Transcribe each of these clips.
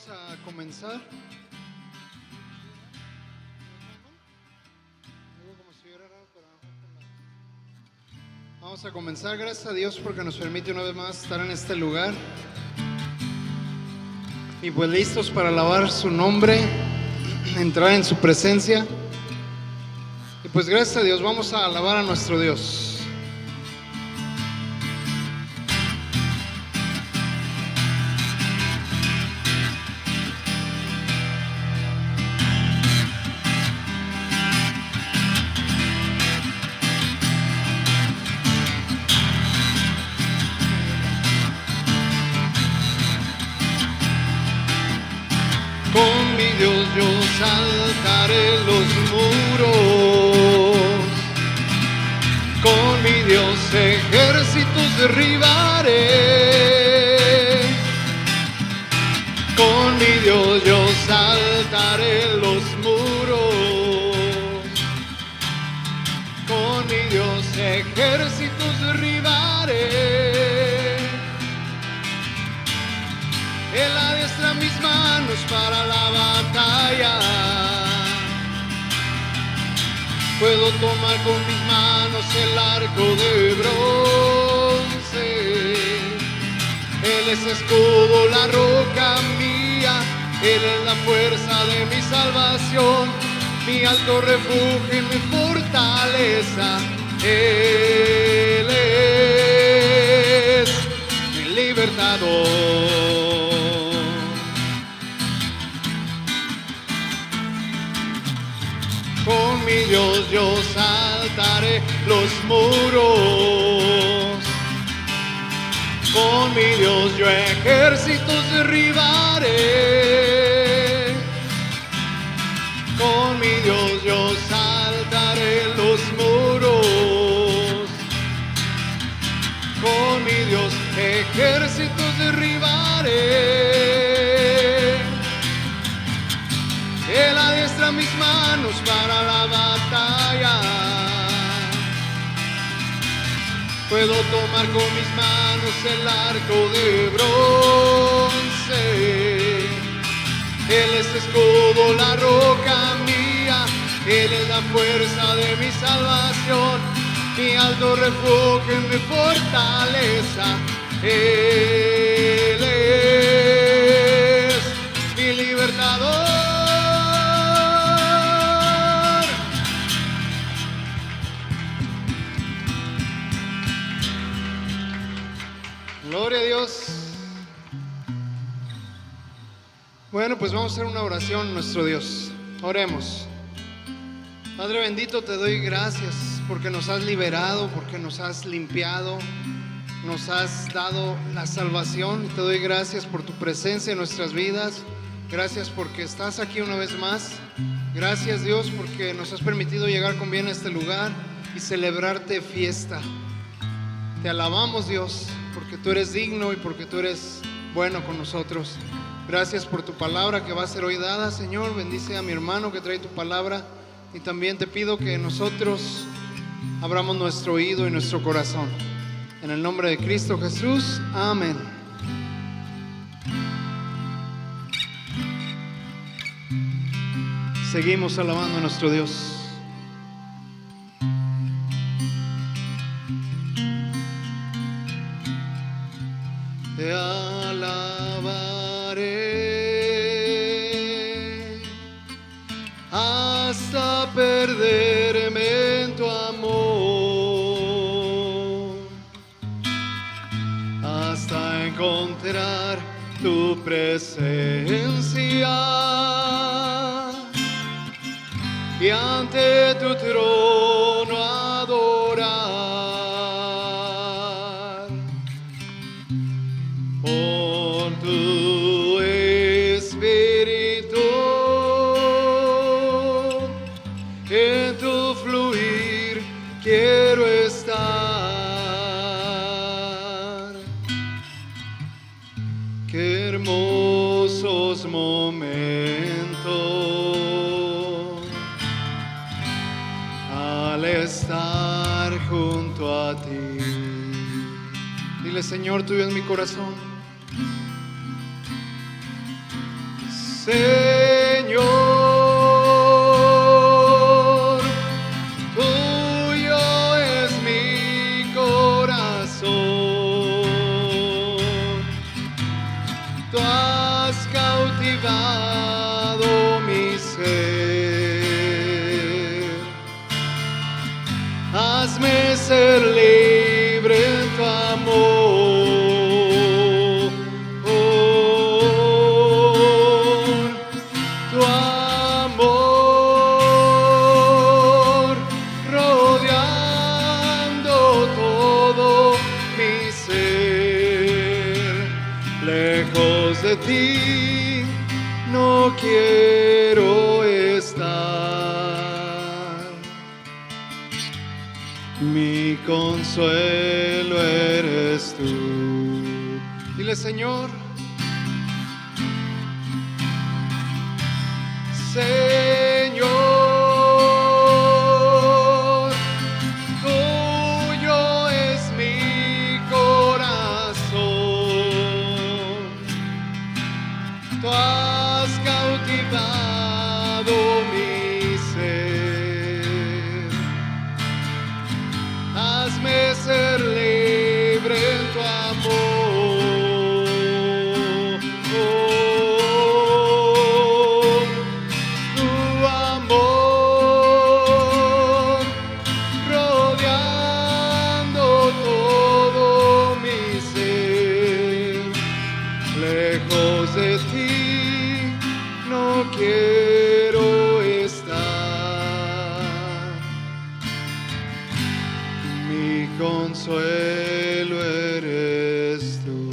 Vamos a comenzar. Vamos a comenzar. Gracias a Dios porque nos permite una vez más estar en este lugar. Y pues listos para alabar su nombre, entrar en su presencia. Y pues gracias a Dios vamos a alabar a nuestro Dios. Con mi Dios yo saltaré los muros, con mi Dios ejércitos derribaré, con mi Dios yo saltaré los muros, con mi Dios ejércitos derribaré. Él adiestra mis manos para la batalla. Puedo tomar con mis manos el arco de bronce. Él es escudo, la roca mía. Él es la fuerza de mi salvación, mi alto refugio y mi fortaleza. Él es mi libertador. Con mi Dios yo saltaré los muros, con mi Dios yo ejércitos derribaré, con mi Dios yo saltaré los muros, con mi Dios ejércitos derribaré. Él adiestra mis manos para la batalla. Puedo tomar con mis manos el arco de bronce. Él es escudo, la roca mía. Él es la fuerza de mi salvación, mi alto refugio y mi fortaleza. Él es mi libertador. Gloria a Dios. Bueno, pues vamos a hacer una oración a nuestro Dios. Oremos. Padre bendito, te doy gracias porque nos has liberado, porque nos has limpiado, nos has dado la salvación. Te doy gracias por tu presencia en nuestras vidas. Gracias porque estás aquí una vez más. Gracias, Dios, porque nos has permitido llegar con bien a este lugar y celebrarte fiesta. Te alabamos, Dios, porque tú eres digno y porque tú eres bueno con nosotros. Gracias por tu palabra que va a ser hoy dada, Señor. Bendice a mi hermano que trae tu palabra. Y también te pido que nosotros abramos nuestro oído y nuestro corazón. En el nombre de Cristo Jesús, amén. Seguimos alabando a nuestro Dios. Te alabaré hasta perderme en tu amor, hasta encontrar tu presencia y ante tu trono adorar. Por tu espíritu, en tu fluir quiero estar. Qué hermosos momentos al estar junto a ti. Dile, Señor, tuyo es mi corazón. Señor, tuyo es mi corazón. Tú has cautivado mi ser. Hazme ser libre en tu amor. Tu amor rodeando todo mi ser. Lejos de ti no quiero estar. Mi consuelo eres tú. Dile, Señor. Señor, tuyo es mi corazón. Tú has cautivado mi ser. Hazme ser libre en tu amor. Tu amor rodeando todo mi ser. Lejos de ti no quiero estar. Mi consuelo eres tú.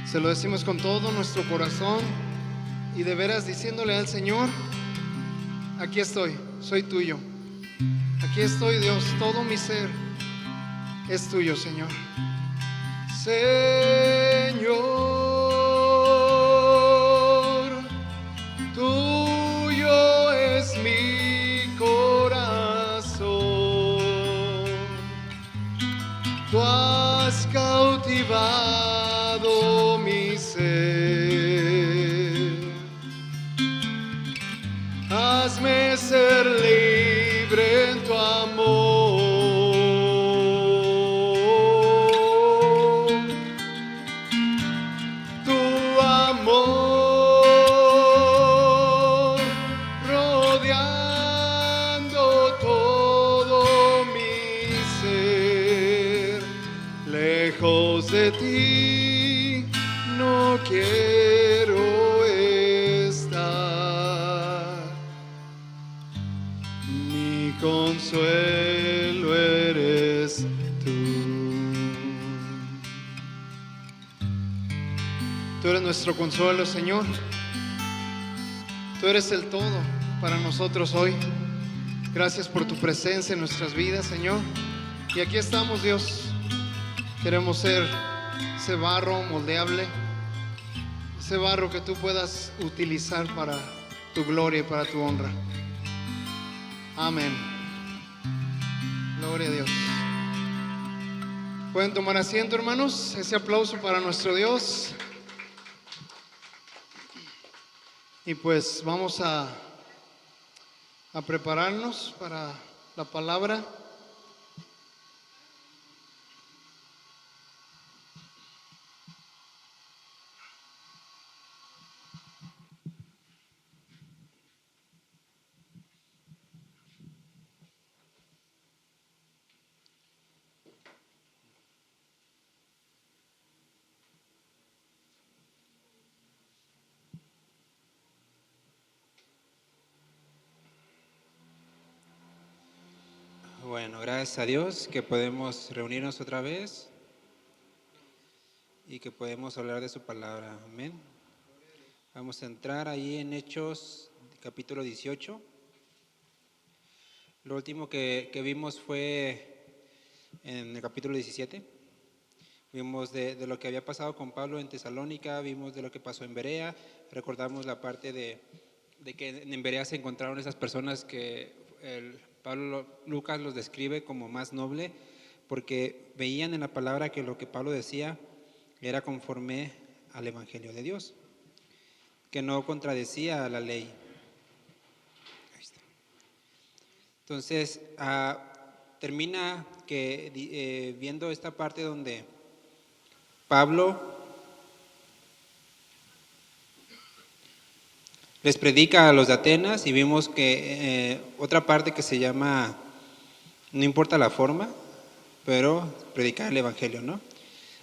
Se lo decimos con todo nuestro corazón y de veras diciéndole al Señor: aquí estoy, soy tuyo. Aquí estoy, Dios, todo mi ser es tuyo, Señor. Señor, tuyo es mi corazón. Tú has cautivado mi ser. Hazme ser libre en tu amor. Tu amor rodeando todo mi ser. Lejos de ti no quiero estar. Mi consuelo eres tú. Tú eres nuestro consuelo, Señor. Tú eres el todo para nosotros hoy. Gracias por tu presencia en nuestras vidas, Señor. Y aquí estamos, Dios. Queremos ser ese barro moldeable, ese barro que tú puedas utilizar para tu gloria y para tu honra. Amén. Gloria a Dios. Pueden tomar asiento, hermanos. Ese aplauso para nuestro Dios. Y pues vamos a prepararnos para la palabra. Bueno, gracias a Dios que podemos reunirnos otra vez y que podemos hablar de su palabra. Amén. Vamos a entrar ahí en Hechos capítulo 18. Lo último que vimos fue en el capítulo 17. Vimos de lo que había pasado con Pablo en Tesalónica, vimos de lo que pasó en Berea, recordamos la parte de que en Berea se encontraron esas personas que Lucas los describe como más noble, porque veían en la palabra que lo que Pablo decía era conforme al Evangelio de Dios. que no contradecía a la ley. Ahí está. Entonces, termina viendo esta parte donde Pablo les predica a los de Atenas, y vimos que otra parte que se llama, no importa la forma, pero predicar el evangelio, ¿no?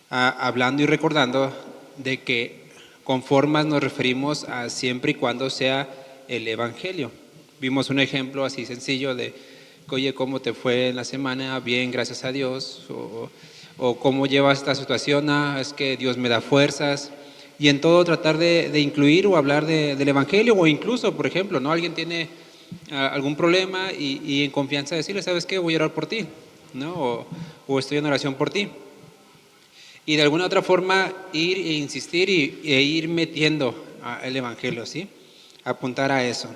Hablando y recordando de que con formas nos referimos a siempre y cuando sea el evangelio. Vimos un ejemplo así sencillo de, oye, ¿cómo te fue en la semana? Bien, gracias a Dios. O ¿cómo llevas esta situación? Es que Dios me da fuerzas. Y en todo tratar de incluir o hablar del evangelio, o incluso, por ejemplo, ¿no? Alguien tiene algún problema y en confianza decirle, ¿sabes qué? Voy a orar por ti, ¿no? O estoy en oración por ti. Y de alguna otra forma ir e insistir e ir metiendo el evangelio, ¿sí? Apuntar a eso.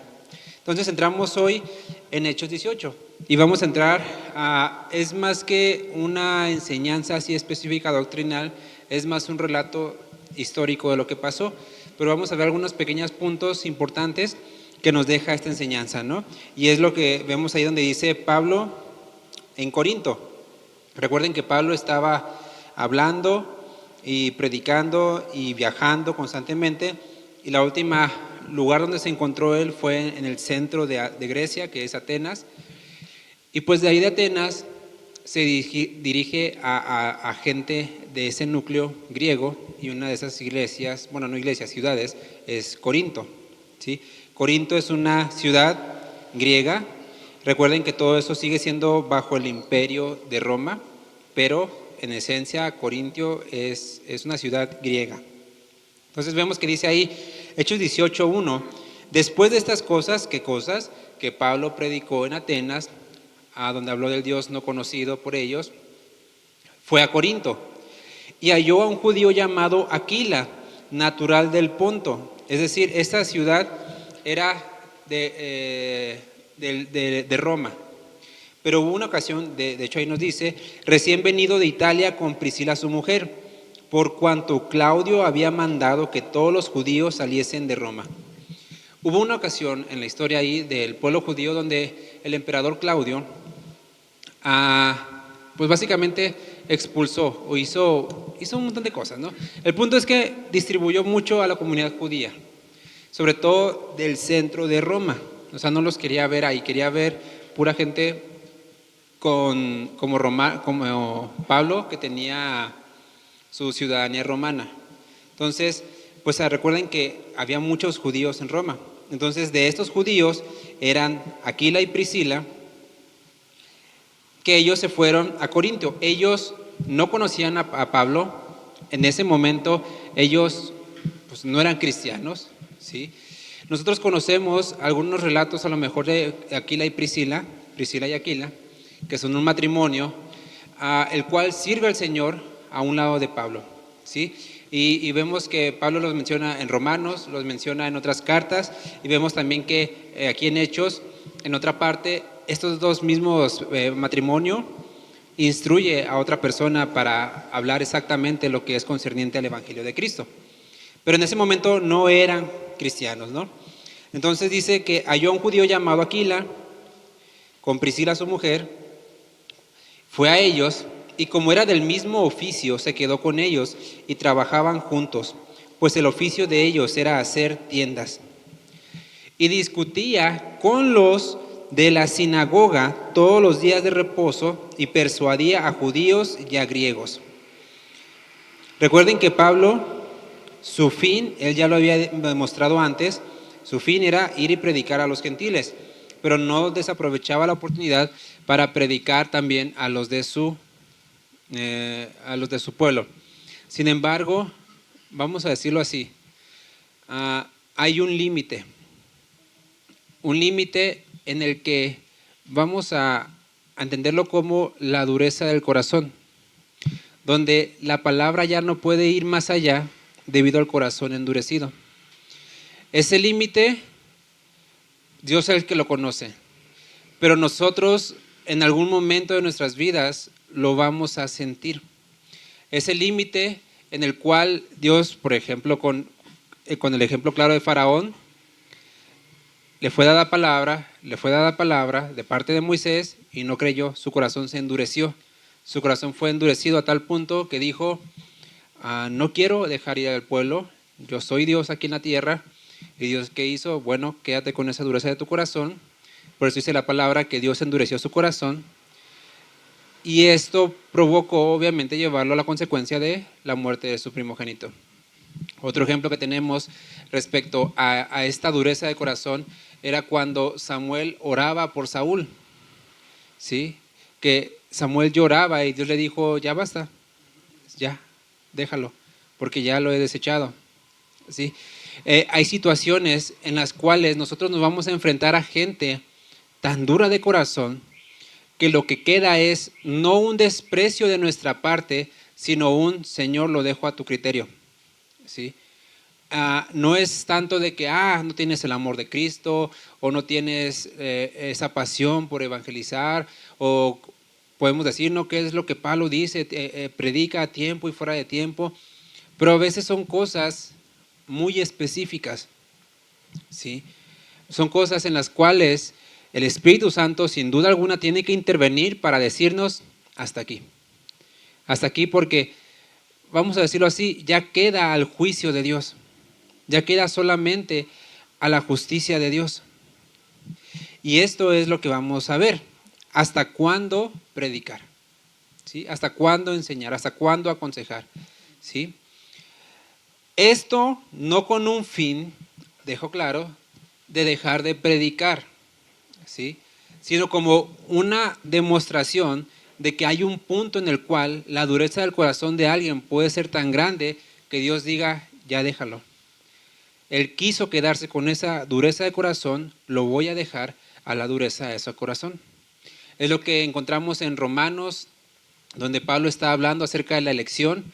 Entonces entramos hoy en Hechos 18 y vamos a entrar es más que una enseñanza así específica doctrinal, es más un relato histórico de lo que pasó, pero vamos a ver algunos pequeños puntos importantes que nos deja esta enseñanza, ¿no? Y es lo que vemos ahí donde dice Pablo en Corinto. Recuerden que Pablo estaba hablando y predicando y viajando constantemente, y la última lugar donde se encontró él fue en el centro de Grecia, que es Atenas, y pues de ahí de Atenas se dirige a gente de ese núcleo griego, y una de esas iglesias, bueno, no iglesias, ciudades, es Corinto, ¿sí? Corinto es una ciudad griega. Recuerden que todo eso sigue siendo bajo el imperio de Roma, pero en esencia Corintio es una ciudad griega. Entonces vemos que dice ahí, Hechos 18:1, después de estas cosas, ¿qué cosas? Que Pablo predicó en Atenas, a donde habló del Dios no conocido por ellos, fue a Corinto y halló a un judío llamado Aquila, natural del Ponto. Es decir, esta ciudad era de Roma. Pero hubo una ocasión, de hecho ahí nos dice, recién venido de Italia con Priscila su mujer, por cuanto Claudio había mandado que todos los judíos saliesen de Roma. Hubo una ocasión en la historia ahí del pueblo judío donde el emperador Claudio, pues básicamente expulsó o hizo un montón de cosas, ¿no? El punto es que distribuyó mucho a la comunidad judía, sobre todo del centro de Roma. O sea, no los quería ver ahí, quería ver pura gente como Pablo, que tenía su ciudadanía romana. Entonces, pues recuerden que había muchos judíos en Roma. Entonces, de estos judíos eran Aquila y Priscila, que ellos se fueron a Corinto. Ellos no conocían a Pablo. En ese momento ellos pues no eran cristianos, ¿sí? Nosotros conocemos algunos relatos a lo mejor de Aquila y Priscila y Aquila, que son un matrimonio, el cual sirve al Señor a un lado de Pablo, ¿sí? Y vemos que Pablo los menciona en Romanos, los menciona en otras cartas, y vemos también que aquí en Hechos, en otra parte, estos dos mismos matrimonio instruye a otra persona para hablar exactamente lo que es concerniente al Evangelio de Cristo. Pero en ese momento no eran cristianos, ¿no? Entonces dice que halló a un judío llamado Aquila, con Priscila su mujer, fue a ellos, y como era del mismo oficio, se quedó con ellos y trabajaban juntos, pues el oficio de ellos era hacer tiendas. Y discutía con los de la sinagoga todos los días de reposo y persuadía a judíos y a griegos. Recuerden que Pablo, su fin, él ya lo había demostrado antes, su fin era ir y predicar a los gentiles, pero no desaprovechaba la oportunidad para predicar también a los de su pueblo. Sin embargo, vamos a decirlo así, hay un límite en el que vamos a entenderlo como la dureza del corazón, donde la palabra ya no puede ir más allá debido al corazón endurecido. Ese límite, Dios es el que lo conoce, pero nosotros en algún momento de nuestras vidas lo vamos a sentir. Ese límite en el cual Dios, por ejemplo, con el ejemplo claro de Faraón, le fue dada palabra de parte de Moisés y no creyó, su corazón se endureció. Su corazón fue endurecido a tal punto que dijo, no quiero dejar ir al pueblo, yo soy Dios aquí en la tierra. ¿Y Dios qué hizo? Bueno, quédate con esa dureza de tu corazón. Por eso dice la palabra que Dios endureció su corazón. Y esto provocó, obviamente, llevarlo a la consecuencia de la muerte de su primogénito. Otro ejemplo que tenemos respecto a esta dureza de corazón era cuando Samuel oraba por Saúl, ¿sí? Que Samuel lloraba y Dios le dijo, ya basta, ya, déjalo, porque ya lo he desechado, ¿sí? Hay situaciones en las cuales nosotros nos vamos a enfrentar a gente tan dura de corazón que lo que queda es no un desprecio de nuestra parte, sino un Señor, lo dejo a tu criterio, ¿sí? No es tanto de que no tienes el amor de Cristo o no tienes esa pasión por evangelizar, o podemos decir, ¿no? ¿Qué es lo que Pablo dice? Predica a tiempo y fuera de tiempo, pero a veces son cosas muy específicas, ¿sí? Son cosas en las cuales el Espíritu Santo sin duda alguna tiene que intervenir para decirnos hasta aquí. Hasta aquí, porque, vamos a decirlo así, ya queda al juicio de Dios. Ya queda solamente a la justicia de Dios. Y esto es lo que vamos a ver. ¿Hasta cuándo predicar? ¿Sí? ¿Hasta cuándo enseñar? ¿Hasta cuándo aconsejar? ¿Sí? Esto no con un fin, dejo claro, de dejar de predicar, ¿sí? Sino como una demostración de que hay un punto en el cual la dureza del corazón de alguien puede ser tan grande que Dios diga, ya déjalo. Él quiso quedarse con esa dureza de corazón, lo voy a dejar a la dureza de ese corazón. Es lo que encontramos en Romanos, donde Pablo está hablando acerca de la elección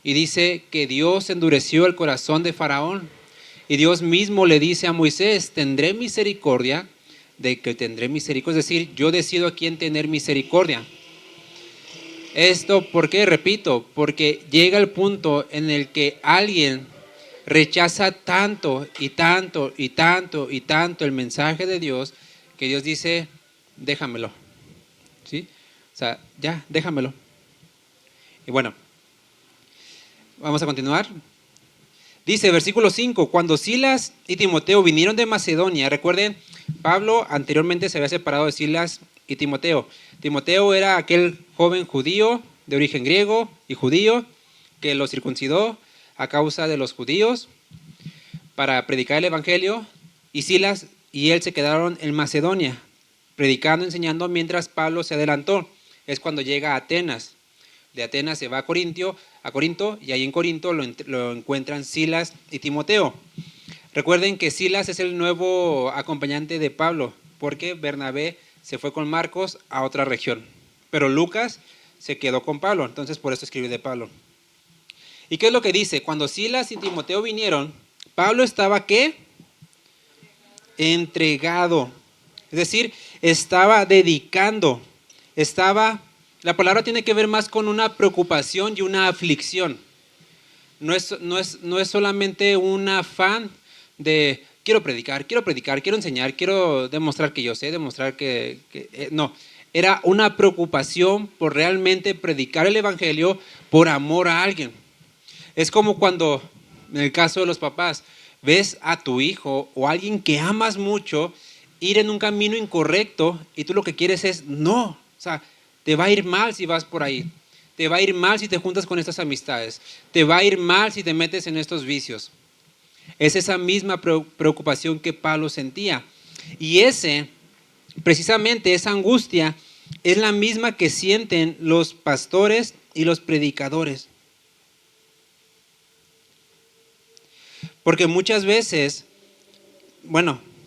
y dice que Dios endureció el corazón de Faraón. Y Dios mismo le dice a Moisés, tendré misericordia de que tendré misericordia. Es decir, yo decido a quién tener misericordia. Esto, ¿por qué? Repito, porque llega el punto en el que alguien rechaza tanto y tanto y tanto y tanto el mensaje de Dios que Dios dice, déjamelo, ¿sí? O sea, ya, déjamelo. Y bueno, vamos a continuar. Dice, versículo 5, cuando Silas y Timoteo vinieron de Macedonia, recuerden, Pablo anteriormente se había separado de Silas y Timoteo. Timoteo era aquel joven judío de origen griego y judío que lo circuncidó a causa de los judíos para predicar el evangelio, y Silas y él se quedaron en Macedonia predicando, enseñando, mientras Pablo se adelantó. Es cuando llega a Atenas. De Atenas se va a Corinto, y ahí en Corinto lo encuentran Silas y Timoteo. Recuerden que Silas es el nuevo acompañante de Pablo, porque Bernabé se fue con Marcos a otra región, pero Lucas se quedó con Pablo, entonces por eso escribe de Pablo. ¿Y qué es lo que dice? Cuando Silas y Timoteo vinieron, Pablo estaba ¿qué? Entregado. Es decir, estaba dedicando. La palabra tiene que ver más con una preocupación y una aflicción. No es solamente un afán de quiero predicar, quiero enseñar, quiero demostrar que yo sé, demostrar que no. Era una preocupación por realmente predicar el evangelio por amor a alguien. Es como cuando, en el caso de los papás, ves a tu hijo o a alguien que amas mucho ir en un camino incorrecto y tú lo que quieres es no. O sea, te va a ir mal si vas por ahí. Te va a ir mal si te juntas con estas amistades. Te va a ir mal si te metes en estos vicios. Es esa misma preocupación que Pablo sentía. Y precisamente esa angustia es la misma que sienten los pastores y los predicadores. Porque muchas veces,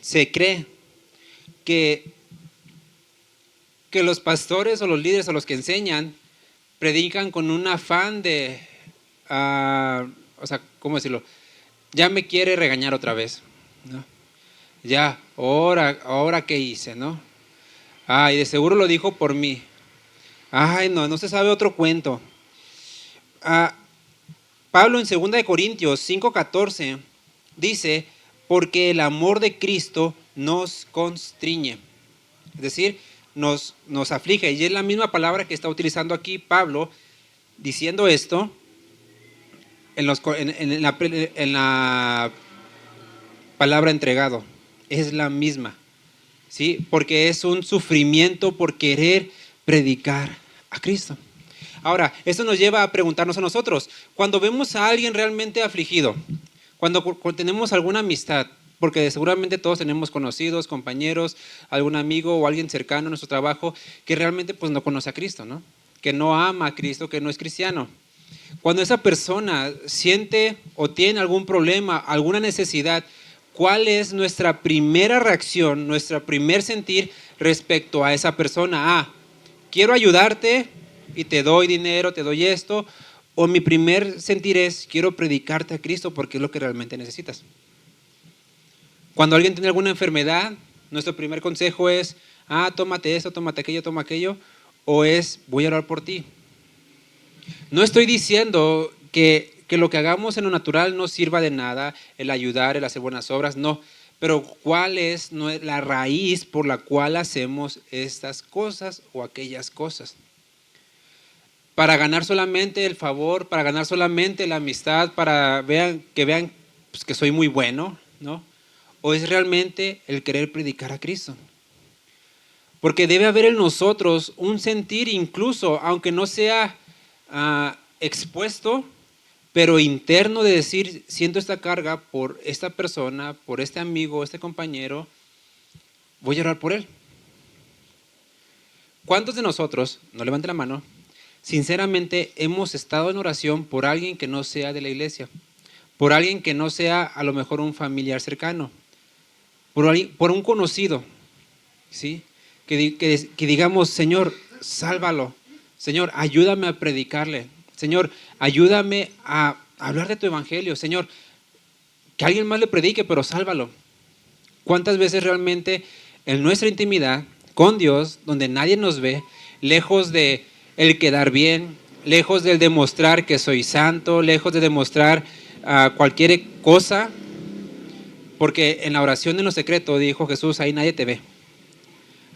se cree que los pastores o los líderes o los que enseñan predican con un afán de, ¿cómo decirlo? Ya me quiere regañar otra vez, ¿no? Ya, ahora ¿qué hice, no? Y de seguro lo dijo por mí. No se sabe otro cuento. Pablo en 2 Corintios 5:14 dice, porque el amor de Cristo nos constriñe. Es decir, nos aflige. Y es la misma palabra que está utilizando aquí Pablo diciendo esto en la palabra entregado. Es la misma, ¿sí? Porque es un sufrimiento por querer predicar a Cristo. Ahora, esto nos lleva a preguntarnos a nosotros, cuando vemos a alguien realmente afligido, cuando tenemos alguna amistad, porque seguramente todos tenemos conocidos, compañeros, algún amigo o alguien cercano a nuestro trabajo que realmente pues no conoce a Cristo, ¿no? Que no ama a Cristo, que no es cristiano. Cuando esa persona siente o tiene algún problema, alguna necesidad, ¿cuál es nuestra primera reacción, nuestro primer sentir respecto a esa persona? Quiero ayudarte y te doy dinero, te doy esto, o mi primer sentir es, quiero predicarte a Cristo porque es lo que realmente necesitas. Cuando alguien tiene alguna enfermedad, nuestro primer consejo es, tómate esto, tómate aquello, toma aquello, o es, voy a orar por ti. No estoy diciendo que lo que hagamos en lo natural no sirva de nada, el ayudar, el hacer buenas obras, no. Pero ¿cuál es la raíz por la cual hacemos estas cosas o aquellas cosas? Para ganar solamente el favor, para ganar solamente la amistad, para que vean pues, que soy muy bueno, ¿no? ¿O es realmente el querer predicar a Cristo? Porque debe haber en nosotros un sentir incluso, aunque no sea expuesto, pero interno de decir, siento esta carga por esta persona, por este amigo, este compañero, voy a orar por él. ¿Cuántos de nosotros, no levante la mano, sinceramente hemos estado en oración por alguien que no sea de la iglesia, por alguien que no sea a lo mejor un familiar cercano, por un conocido, ¿sí? Que digamos, Señor, sálvalo, Señor, ayúdame a predicarle, Señor, ayúdame a hablar de tu evangelio, Señor, que alguien más le predique, pero sálvalo. ¿Cuántas veces realmente en nuestra intimidad con Dios, donde nadie nos ve, lejos de el quedar bien, lejos del demostrar que soy santo, lejos de demostrar cualquier cosa, porque en la oración en lo secreto dijo Jesús, ahí nadie te ve,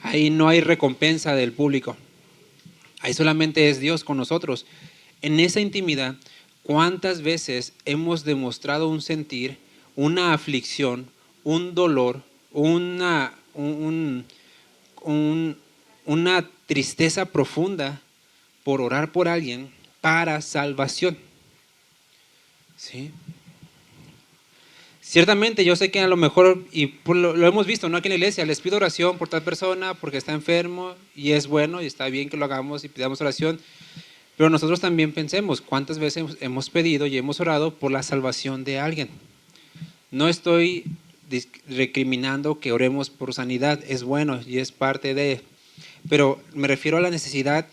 ahí no hay recompensa del público, ahí solamente es Dios con nosotros. En esa intimidad, ¿cuántas veces hemos demostrado un sentir, una aflicción, un dolor, una tristeza profunda por orar por alguien para salvación? ¿Sí? Ciertamente yo sé que a lo mejor, y lo hemos visto, ¿no? Aquí en la iglesia, les pido oración por tal persona porque está enfermo y es bueno y está bien que lo hagamos y pidamos oración, pero nosotros también pensemos cuántas veces hemos pedido y hemos orado por la salvación de alguien. No estoy recriminando que oremos por sanidad, es bueno y es parte de, pero me refiero a la necesidad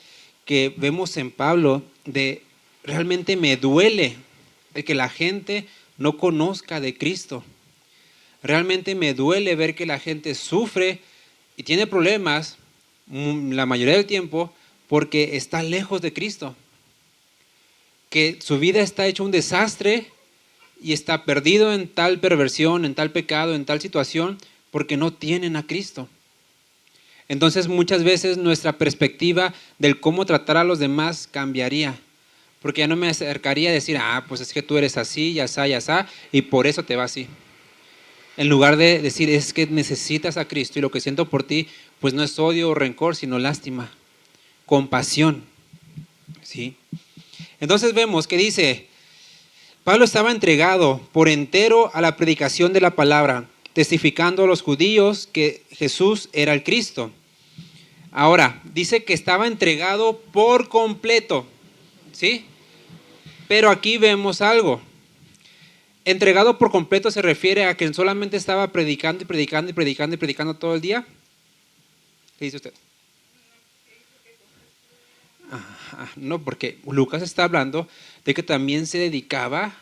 que vemos en Pablo de realmente me duele el que la gente no conozca de Cristo. Realmente me duele ver que la gente sufre y tiene problemas la mayoría del tiempo porque está lejos de Cristo. Que su vida está hecha un desastre y está perdido en tal perversión, en tal pecado, en tal situación porque no tienen a Cristo. Entonces muchas veces nuestra perspectiva del cómo tratar a los demás cambiaría. Porque ya no me acercaría a decir, pues es que tú eres así, ya está, y por eso te va así. En lugar de decir, es que necesitas a Cristo y lo que siento por ti, pues no es odio o rencor, sino lástima, compasión. ¿Sí? Entonces vemos que dice, Pablo estaba entregado por entero a la predicación de la palabra, testificando a los judíos que Jesús era el Cristo. Ahora, dice que estaba entregado por completo. ¿Sí? Pero aquí vemos algo. Entregado por completo se refiere a que solamente estaba predicando y predicando y predicando y predicando todo el día. ¿Qué dice usted? No, porque Lucas está hablando de que también se dedicaba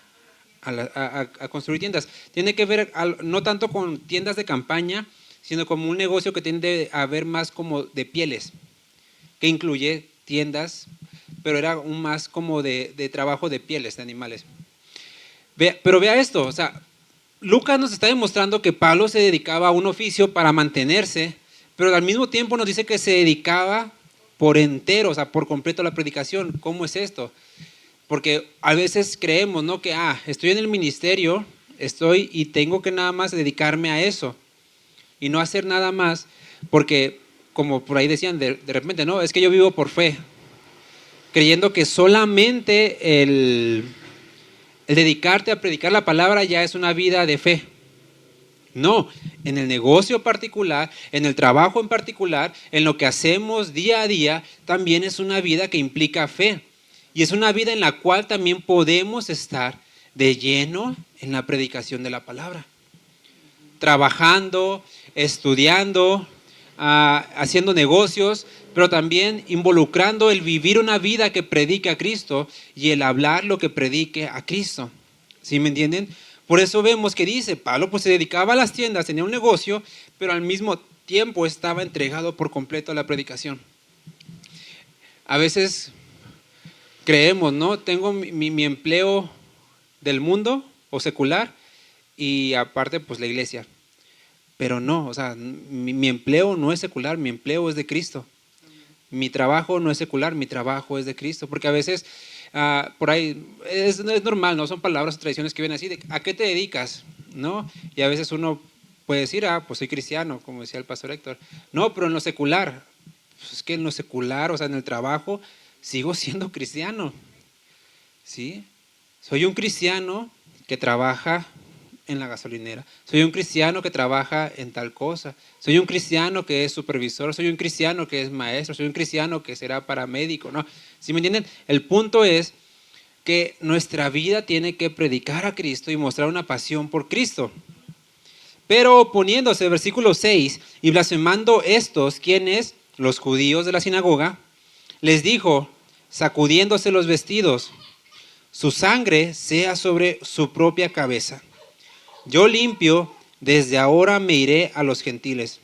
a construir tiendas. Tiene que ver no tanto con tiendas de campaña, sino como un negocio que tiende a ver más como de pieles, que incluye tiendas, pero era más como de trabajo de pieles de animales. Pero vea esto, o sea, Lucas nos está demostrando que Pablo se dedicaba a un oficio para mantenerse, pero al mismo tiempo nos dice que se dedicaba por entero, o sea, por completo a la predicación. ¿Cómo es esto? Porque a veces creemos, ¿no? Que, estoy en el ministerio, estoy y tengo que nada más dedicarme a eso y no hacer nada más, porque como por ahí decían de repente, no, es que yo vivo por fe, creyendo que solamente el dedicarte a predicar la palabra ya es una vida de fe. No, en el negocio particular, en el trabajo en particular, en lo que hacemos día a día, también es una vida que implica fe. Y es una vida en la cual también podemos estar de lleno en la predicación de la palabra. Trabajando, estudiando, haciendo negocios, pero también involucrando el vivir una vida que predique a Cristo y el hablar lo que predique a Cristo. ¿Sí me entienden? Por eso vemos que dice, Pablo pues se dedicaba a las tiendas, tenía un negocio, pero al mismo tiempo estaba entregado por completo a la predicación. A veces creemos, ¿no? Tengo mi empleo del mundo o secular y aparte pues la iglesia. Pero no, o sea, mi empleo no es secular, mi empleo es de Cristo. Mi trabajo no es secular, mi trabajo es de Cristo. Porque a veces, por ahí, es normal, ¿no? Son palabras o tradiciones que vienen así, de ¿a qué te dedicas? ¿No? Y a veces uno puede decir, pues soy cristiano, como decía el pastor Héctor. No, pero en lo secular, pues es que en lo secular, o sea, en el trabajo, sigo siendo cristiano. ¿Sí? Soy un cristiano que trabaja en la gasolinera. Soy un cristiano que trabaja en tal cosa. Soy un cristiano que es supervisor. Soy un cristiano que es maestro. Soy un cristiano que será paramédico. ¿No? ¿Sí me entienden? El punto es que nuestra vida tiene que predicar a Cristo y mostrar una pasión por Cristo. Pero oponiéndose, versículo 6, y blasfemando estos, ¿quiénes? Los judíos de la sinagoga, les dijo, sacudiéndose los vestidos, su sangre sea sobre su propia cabeza. Yo limpio, desde ahora me iré a los gentiles.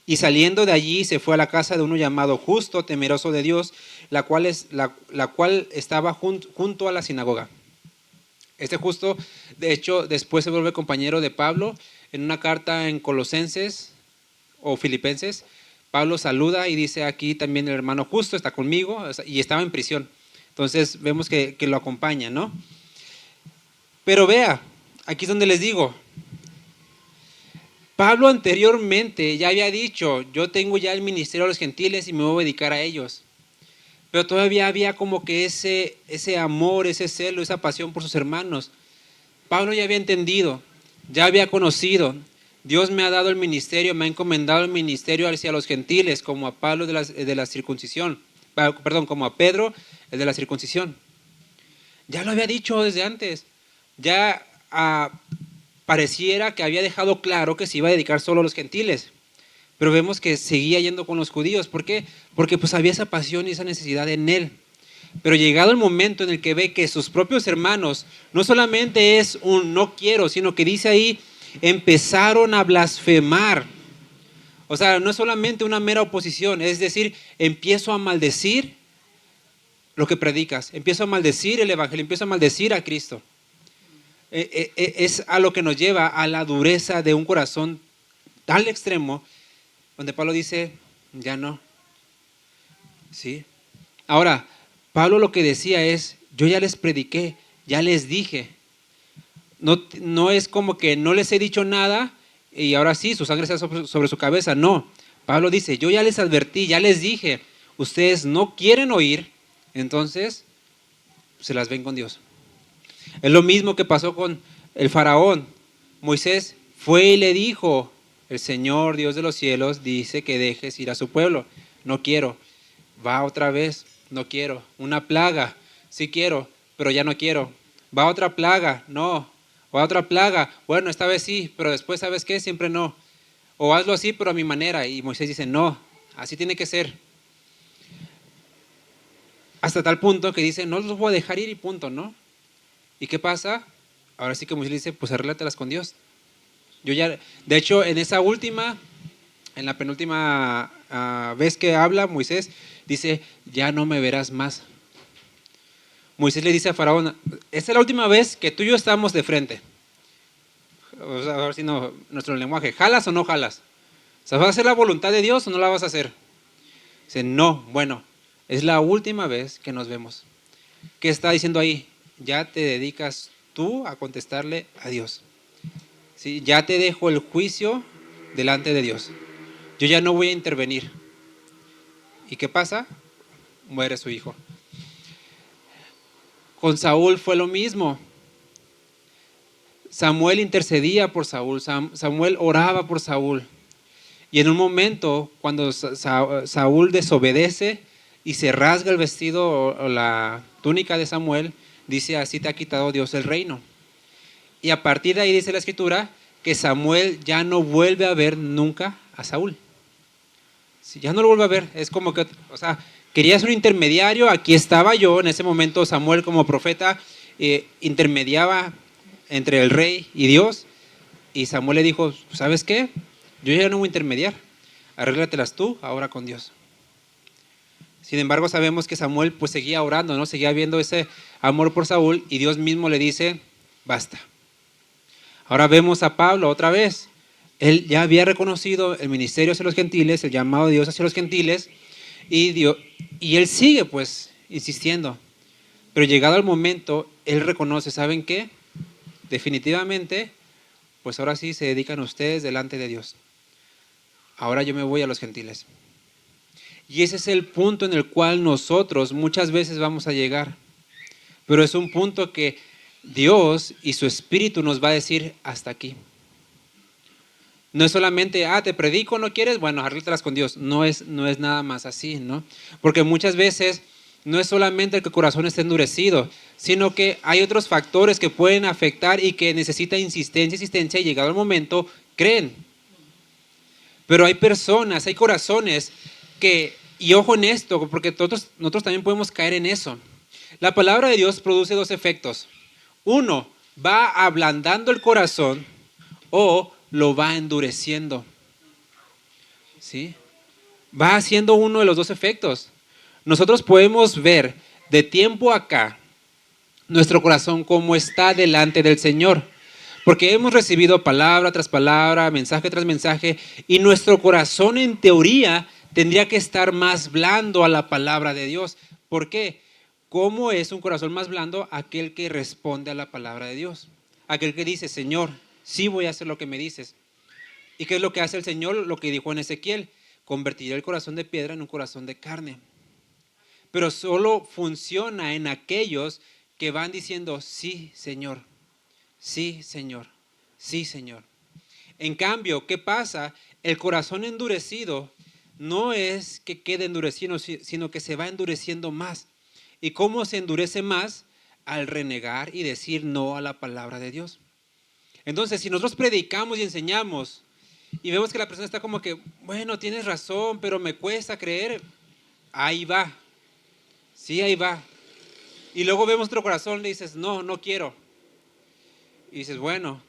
Y saliendo de allí se fue a la casa de uno llamado Justo, temeroso de Dios, la cual estaba junto a la sinagoga. Este Justo, de hecho, después se vuelve compañero de Pablo. En una carta en Colosenses o Filipenses, Pablo saluda y dice, aquí también el hermano Justo está conmigo, y estaba en prisión. Entonces vemos que lo acompaña, ¿no? Pero vea, aquí es donde les digo, Pablo anteriormente ya había dicho, yo tengo ya el ministerio de los gentiles y me voy a dedicar a ellos. Pero todavía había como que ese amor, ese celo, esa pasión por sus hermanos. Pablo ya había entendido, ya había conocido. Dios me ha dado el ministerio, me ha encomendado el ministerio hacia los gentiles, como a Pablo de la circuncisión. Perdón, como a Pedro, el de la circuncisión. Ya lo había dicho desde antes. Ya pareciera que había dejado claro que se iba a dedicar solo a los gentiles, pero vemos que seguía yendo con los judíos. ¿Por qué? Porque pues había esa pasión y esa necesidad en él. Pero llegado el momento en el que ve que sus propios hermanos no solamente es un no quiero, sino que dice ahí, empezaron a blasfemar. O sea, no es solamente una mera oposición, es decir, empiezo a maldecir lo que predicas, empiezo a maldecir el evangelio, empiezo a maldecir a Cristo. Es a lo que nos lleva a la dureza de un corazón tal extremo, donde Pablo dice, ya no. ¿Sí? Ahora, Pablo lo que decía es, yo ya les prediqué, ya les dije. No es como que no les he dicho nada y ahora sí, su sangre está sobre su cabeza. No, Pablo dice, yo ya les advertí, ya les dije, ustedes no quieren oír, entonces se las ven con Dios. Es lo mismo que pasó con el faraón. Moisés fue y le dijo, el Señor Dios de los cielos dice que dejes ir a su pueblo. No quiero. Va otra vez, no quiero. Una plaga, sí quiero, pero ya no quiero. Va otra plaga, no. Va otra plaga, bueno, esta vez sí, pero después, ¿sabes qué? Siempre no. O hazlo así, pero a mi manera. Y Moisés dice, no, así tiene que ser. Hasta tal punto que dice, no los voy a dejar ir y punto, ¿no? ¿Y qué pasa? Ahora sí que Moisés dice, pues arréglatelas con Dios. Yo ya, de hecho, en la penúltima vez que habla Moisés, dice, ya no me verás más. Moisés le dice a Faraón, esta es la última vez que tú y yo estamos de frente. O sea, a ver si no, nuestro lenguaje, ¿jalas o no jalas? O sea, ¿vas a hacer la voluntad de Dios o no la vas a hacer? Dice, no, bueno, es la última vez que nos vemos. ¿Qué está diciendo ahí? Ya te dedicas tú a contestarle a Dios. ¿Sí? Ya te dejo el juicio delante de Dios. Yo ya no voy a intervenir. ¿Y qué pasa? Muere su hijo. Con Saúl fue lo mismo. Samuel intercedía por Saúl, Samuel oraba por Saúl. Y en un momento, cuando Saúl desobedece y se rasga el vestido o la túnica de Samuel, dice, así te ha quitado Dios el reino. Y a partir de ahí dice la escritura que Samuel ya no vuelve a ver nunca a Saúl. Sí, ya no lo vuelve a ver. Es como que, o sea, querías un intermediario, aquí estaba yo, en ese momento Samuel como profeta intermediaba entre el rey y Dios. Y Samuel le dijo, ¿sabes qué? Yo ya no voy a intermediar, arréglatelas tú ahora con Dios. Sin embargo, sabemos que Samuel pues seguía orando, ¿no? Seguía viendo ese amor por Saúl y Dios mismo le dice, basta. Ahora vemos a Pablo otra vez. Él ya había reconocido el ministerio hacia los gentiles, el llamado de Dios hacia los gentiles, y él sigue pues insistiendo. Pero llegado el momento, él reconoce, ¿saben qué? Definitivamente, pues ahora sí se dedican ustedes delante de Dios. Ahora yo me voy a los gentiles. Y ese es el punto en el cual nosotros muchas veces vamos a llegar. Pero es un punto que Dios y su Espíritu nos va a decir hasta aquí. No es solamente, te predico, ¿no quieres? Bueno, arréglalas con Dios. No es nada más así, ¿no? Porque muchas veces no es solamente el que el corazón esté endurecido, sino que hay otros factores que pueden afectar y que necesita insistencia, y llegado el momento, creen. Pero hay personas, hay corazones que, y ojo en esto, porque nosotros también podemos caer en eso. La palabra de Dios produce dos efectos. Uno, va ablandando el corazón o lo va endureciendo. ¿Sí? Va haciendo uno de los dos efectos. Nosotros podemos ver de tiempo acá nuestro corazón como está delante del Señor. Porque hemos recibido palabra tras palabra, mensaje tras mensaje, y nuestro corazón en teoría tendría que estar más blando a la palabra de Dios. ¿Por qué? ¿Cómo es un corazón más blando? Aquel que responde a la palabra de Dios. Aquel que dice, Señor, sí voy a hacer lo que me dices. ¿Y qué es lo que hace el Señor? Lo que dijo en Ezequiel, convertirá el corazón de piedra en un corazón de carne. Pero solo funciona en aquellos que van diciendo, sí, Señor, sí, Señor, sí, Señor. En cambio, ¿qué pasa? El corazón endurecido no es que quede endurecido, sino que se va endureciendo más. ¿Y cómo se endurece más? Al renegar y decir no a la palabra de Dios. Entonces, si nosotros predicamos y enseñamos y vemos que la persona está como que, bueno, tienes razón, pero me cuesta creer, ahí va. Sí, ahí va. Y luego vemos nuestro corazón, le dices, no, no quiero. Y dices, bueno,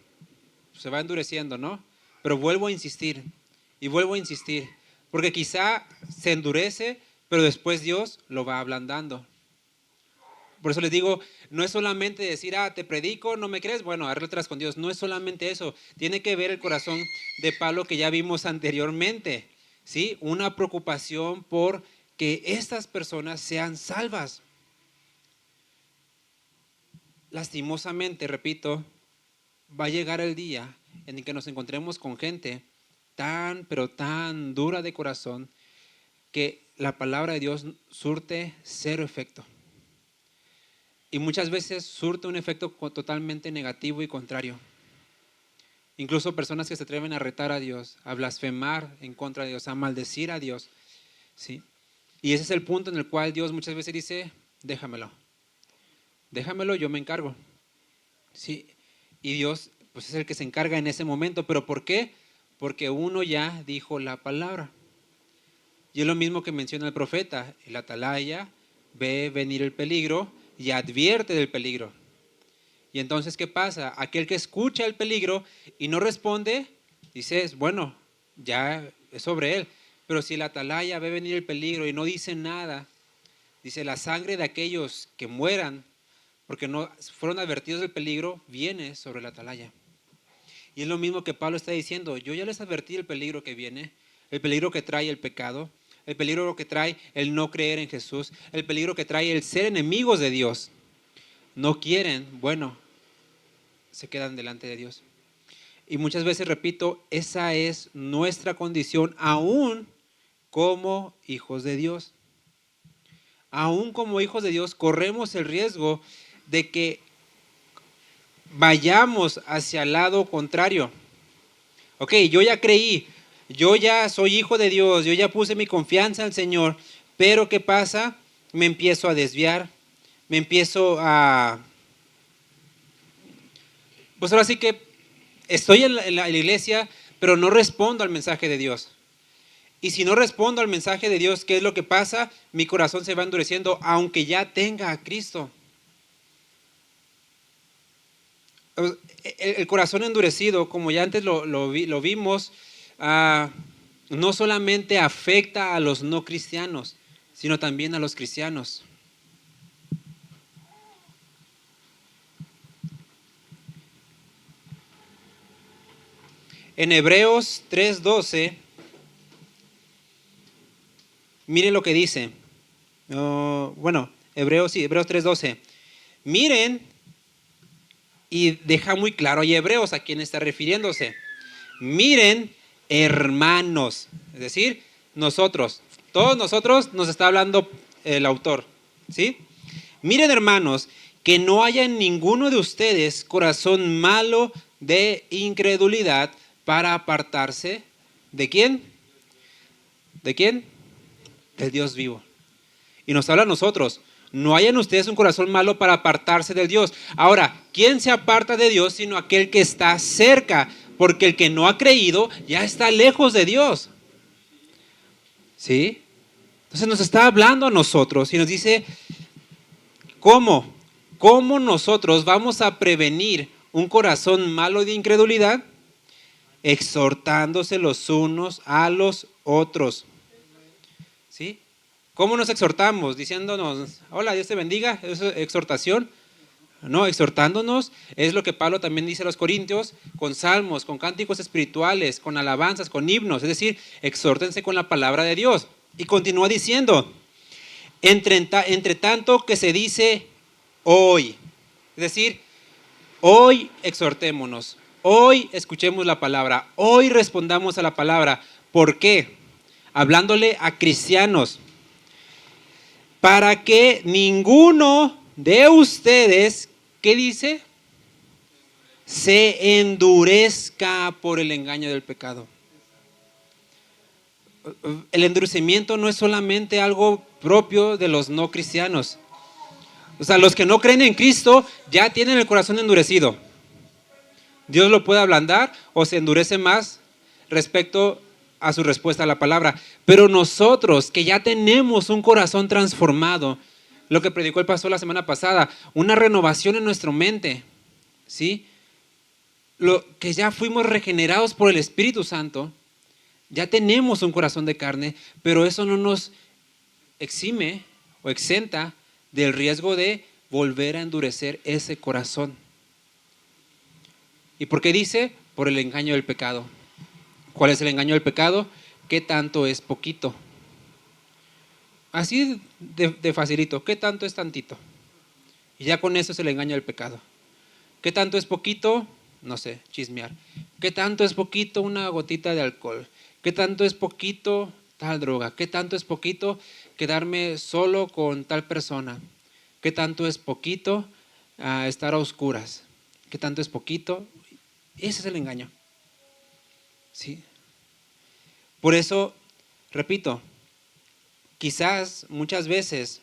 se va endureciendo, ¿no? Pero vuelvo a insistir y vuelvo a insistir, porque quizá se endurece, pero después Dios lo va ablandando. Por eso les digo, no es solamente decir, te predico, no me crees, bueno, arréglatelas con Dios. No es solamente eso, tiene que ver el corazón de Pablo que ya vimos anteriormente, ¿sí? Una preocupación por que estas personas sean salvas. Lastimosamente, repito, va a llegar el día en el que nos encontremos con gente tan, pero tan dura de corazón que la palabra de Dios surte cero efecto. Y muchas veces surte un efecto totalmente negativo y contrario. Incluso personas que se atreven a retar a Dios, a blasfemar en contra de Dios, a maldecir a Dios, ¿sí? Y ese es el punto en el cual Dios muchas veces dice, déjamelo, yo me encargo, ¿sí? Y Dios pues es el que se encarga en ese momento. ¿Pero por qué? Porque uno ya dijo la palabra. Y es lo mismo que menciona el profeta, el atalaya ve venir el peligro y advierte del peligro. Y entonces, ¿qué pasa? Aquel que escucha el peligro y no responde, dice, bueno, ya es sobre él. Pero si el atalaya ve venir el peligro y no dice nada, dice, la sangre de aquellos que mueran porque no fueron advertidos del peligro viene sobre el atalaya. Y es lo mismo que Pablo está diciendo. Yo ya les advertí el peligro que viene, el peligro que trae el pecado, el peligro que trae el no creer en Jesús, el peligro que trae el ser enemigos de Dios. No quieren, bueno, se quedan delante de Dios. Y muchas veces, repito, esa es nuestra condición aún como hijos de Dios. Aún como hijos de Dios corremos el riesgo de que vayamos hacia el lado contrario. Ok, yo ya creí, yo ya soy hijo de Dios, yo ya puse mi confianza en el Señor, pero ¿qué pasa? Me empiezo a desviar, me empiezo a... Pues ahora sí que estoy en la iglesia, pero no respondo al mensaje de Dios. Y si no respondo al mensaje de Dios, ¿qué es lo que pasa? Mi corazón se va endureciendo, aunque ya tenga a Cristo. El corazón endurecido, como ya antes lo vimos, no solamente afecta a los no cristianos, sino también a los cristianos. En Hebreos 3:12, miren lo que dice. Hebreos 3:12. Miren, y deja muy claro, y Hebreos a quién está refiriéndose. Miren, hermanos, es decir, nosotros, todos nosotros nos está hablando el autor, ¿sí? Miren, hermanos, que no haya en ninguno de ustedes corazón malo de incredulidad para apartarse ¿de quién? ¿De quién? Del Dios vivo. Y nos habla a nosotros. No haya en ustedes un corazón malo para apartarse del Dios. Ahora, ¿quién se aparta de Dios sino aquel que está cerca? Porque el que no ha creído ya está lejos de Dios. ¿Sí? Entonces nos está hablando a nosotros y nos dice, ¿cómo? ¿Cómo nosotros vamos a prevenir un corazón malo de incredulidad? Exhortándose los unos a los otros. ¿Sí? ¿Cómo nos exhortamos? Diciéndonos, hola, Dios te bendiga, ¿eso es exhortación? No, exhortándonos es lo que Pablo también dice a los Corintios, con salmos, con cánticos espirituales, con alabanzas, con himnos, es decir, exhórtense con la palabra de Dios. Y continúa diciendo, entre tanto que se dice hoy, es decir, hoy exhortémonos, hoy escuchemos la palabra, hoy respondamos a la palabra. ¿Por qué? Hablándole a cristianos, para que ninguno de ustedes, ¿qué dice? Se endurezca por el engaño del pecado. El endurecimiento no es solamente algo propio de los no cristianos. O sea, los que no creen en Cristo ya tienen el corazón endurecido. Dios lo puede ablandar o se endurece más respecto a su respuesta a la palabra. Pero nosotros que ya tenemos un corazón transformado, lo que predicó el pastor la semana pasada, una renovación en nuestra mente, ¿sí? Lo que ya fuimos regenerados por el Espíritu Santo, ya tenemos un corazón de carne, pero eso no nos exime o exenta del riesgo de volver a endurecer ese corazón. ¿Y por qué dice? Por el engaño del pecado. ¿Cuál es el engaño del pecado? ¿Qué tanto es poquito? Así de facilito. ¿Qué tanto es tantito? Y ya con eso es el engaño del pecado. ¿Qué tanto es poquito? No sé, chismear. ¿Qué tanto es poquito? Una gotita de alcohol. ¿Qué tanto es poquito? Tal droga. ¿Qué tanto es poquito? Quedarme solo con tal persona. ¿Qué tanto es poquito? Estar a oscuras. ¿Qué tanto es poquito? Ese es el engaño. ¿Sí? Por eso, repito, quizás muchas veces